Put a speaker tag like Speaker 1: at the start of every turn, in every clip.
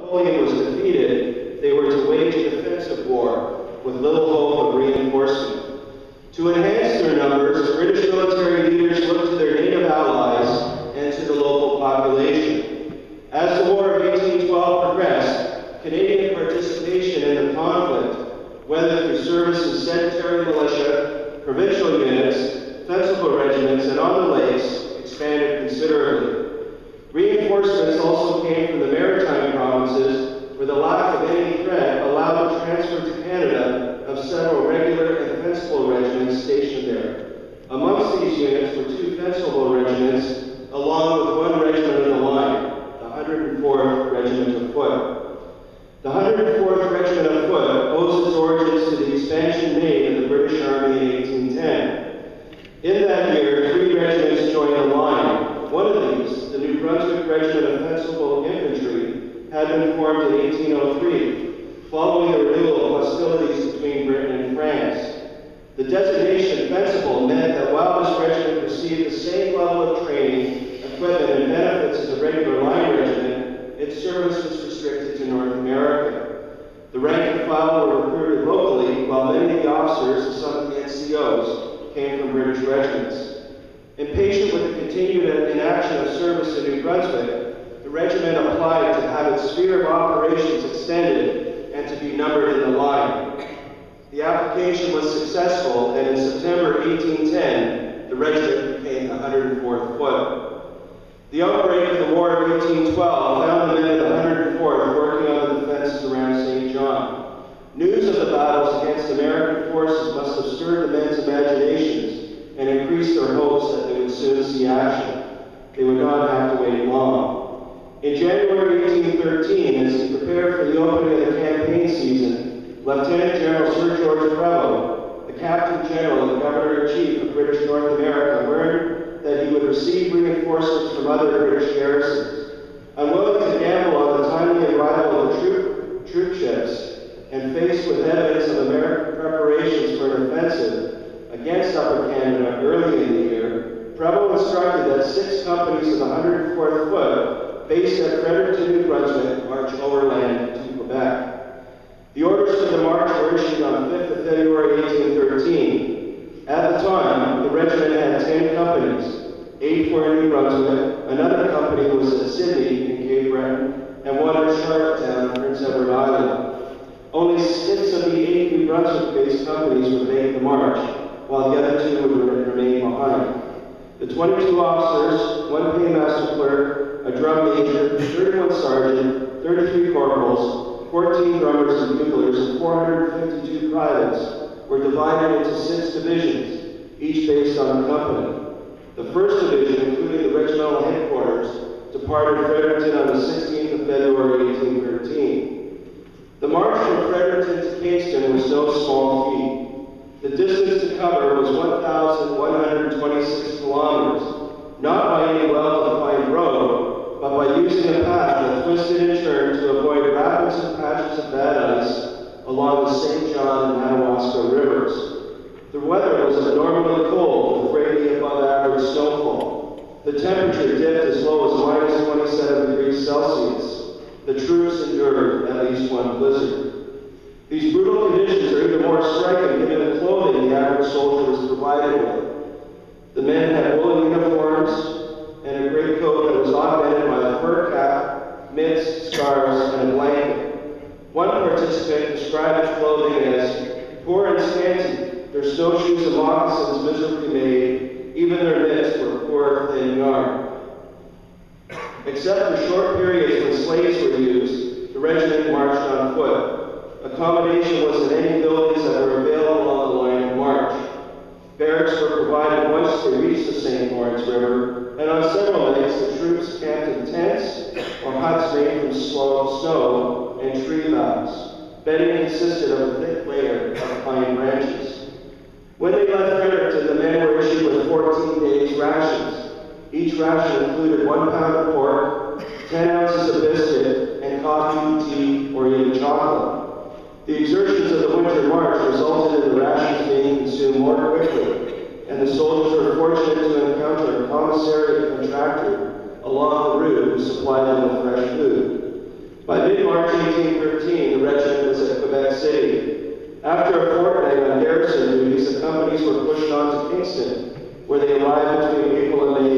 Speaker 1: Napoleon was defeated, they were to wage a defensive war with little hope of reinforcement. To enhance their numbers, British military leaders looked to their native allies and to the local population. As the War of 1812 progressed, Canadian participation in the conflict, whether through service in sedentary militia, provincial units, fencible regiments, and on the lakes, expanded considerably. Reinforcements also came from the maritime provinces, where the lack of any threat allowed the transfer to Canada of several regular and fencible regiments stationed there. Amongst these units were 2 fencible regiments, along with 1 regiment of the line, the 104th Regiment of Foot. The 104th Regiment of Foot owes its origins to the expansion made in the British Army in 1810. In that year, 3 regiments joined the line. One of these, the New Brunswick Regiment of Fencible Infantry, had been formed in 1803, following the renewal of hostilities between Britain and France. The designation fencible meant that while this regiment received the same level of training, equipment, and benefits as a regular line regiment, its service was restricted to North America. The rank and file were recruited locally, while many of the officers and some of the NCOs came from British regiments. Impatient with the continued inaction of service in New Brunswick, the regiment applied to have its sphere of operations extended and to be numbered in the line. The application was successful, and in September 1810, the regiment became the 104th Foot. The outbreak of the War of 1812 found the men of the 104th working on the defenses around St. John. News of the battles against American forces must have stirred the men's imaginations and increased their hopes that they would soon see action. They would not have to wait long. In January 1813, as he prepared for the opening of the campaign season, Lieutenant General Sir George Prevost, the Captain General and Governor-in-Chief of British North America, learned that he would receive reinforcements from other British garrisons. Unwilling to gamble on the timely arrival of the troop ships, and faced with evidence of American preparations for an offensive against Upper Canada early in the year, Prevost instructed that 6 companies of the 104th Foot, based at Fredericton, New Brunswick, march overland to Quebec. The orders for the march were issued on 5th of February 1813. At the time, the regiment had 10 companies. 8 were in New Brunswick, another company was at Sydney in Cape Breton, and 1 at Charlottetown, Prince Edward Island. Only 6 of the 8 New Brunswick-based companies would make the march, while the other 2 would remain behind. The 22 officers, 1 paymaster clerk, a drum major, 31 sergeant, 33 corporals, 14 drummers and buglers, and 452 privates were divided into 6 divisions, each based on a company. The 1st Division, including the regimental headquarters, departed Fredericton on the 16th of February 1813. The march from Fredericton to Kingston was no small feat. The distance to cover was 1,126 kilometers, not by any well-defined road, but by using a path that twisted and turned to avoid rapids and patches of bad ice along the St. John and Madawaska rivers. The weather was abnormally cold, with greatly above average snowfall. The temperature dipped as low as -27 degrees Celsius. The troops endured at least 1 blizzard. These brutal conditions are even more striking given the clothing the average soldier was provided with. The men had woolen uniforms and a great coat that was augmented by a fur cap, mitts, scarves, and a blanket. One participant described his clothing as poor and scanty, their snowshoes and moccasins miserably made, even their mitts were poor, thin yarn. Except for short periods when sleighs were used, the regiment marched on foot. Accommodation was in any buildings that were available on the line of march. Barracks were provided once they reached the St. Lawrence River, and on several nights the troops camped in tents or huts made from snow and tree boughs. Bedding consisted of a thick layer of pine branches. When they left Fredericton, the men were issued with 14 days' rations. Each ration included 1 pound of pork, 10 ounces of biscuit, and coffee, tea, or even chocolate. The exertions of the winter march resulted in the rations being consumed more quickly, and the soldiers were fortunate to encounter a commissary contractor along the route who supplied them with fresh food. By By mid-March 1813, the regiment was at Quebec City. After a fortnight on garrison duties, the companies were pushed on to Kingston, where they arrived between April and May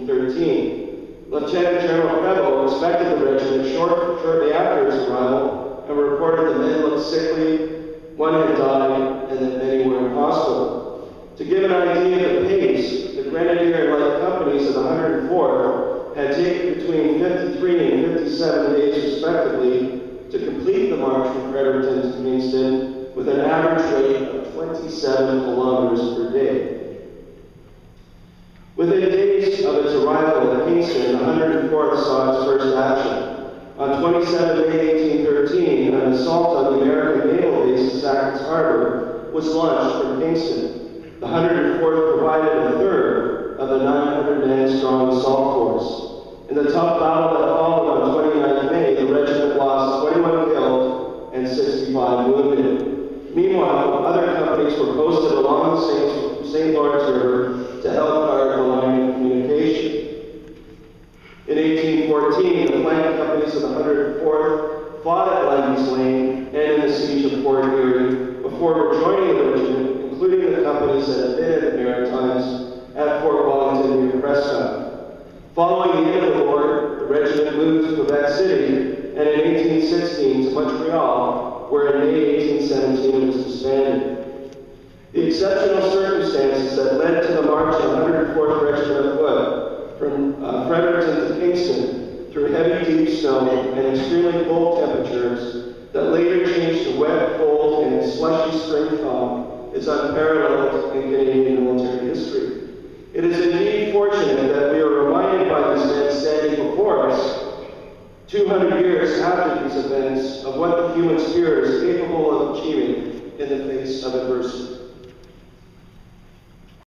Speaker 1: 1813. Lieutenant General Prevost inspected the regiment shortly after his arrival and reported the men looked sickly, one had died, and that many were in hospital. To give an idea of the pace, the Grenadier and Light Companies of the 104th had taken between 53 and 57 days respectively to complete the march from Fredericton to Kingston with an average rate of 27 kilometers per day. Within days of its arrival at Kingston, the 104th saw its first action. On 27 May 1813, an assault on the American naval base in Sackett's Harbor was launched from Kingston. The 104th provided a third of the 900-man strong assault force. In the tough battle that followed on 29 May, the regiment lost 21 killed and 65 wounded. Meanwhile, other companies were posted along the St. Lawrence River to help guard the line of communication. In 1814, the flank companies of the 104th fought at Lundy's Lane and in the siege of Fort Erie before rejoining the regiment, including the companies that had been at the Maritimes at Fort Wellington near Prescott. Following the end of the war, the regiment moved to Quebec City, and in 1816 to Montreal, where in May 1817 it was disbanded. The exceptional circumstances that led to the march of the 104th Regiment of Foot from Fredericton to Kingston through heavy deep snow and extremely cold temperatures that later changed to wet, cold, and slushy spring thaw is unparalleled in Canadian military history. It is indeed fortunate that we are reminded by these men standing before us 200 years after these events of what the human spirit is capable of achieving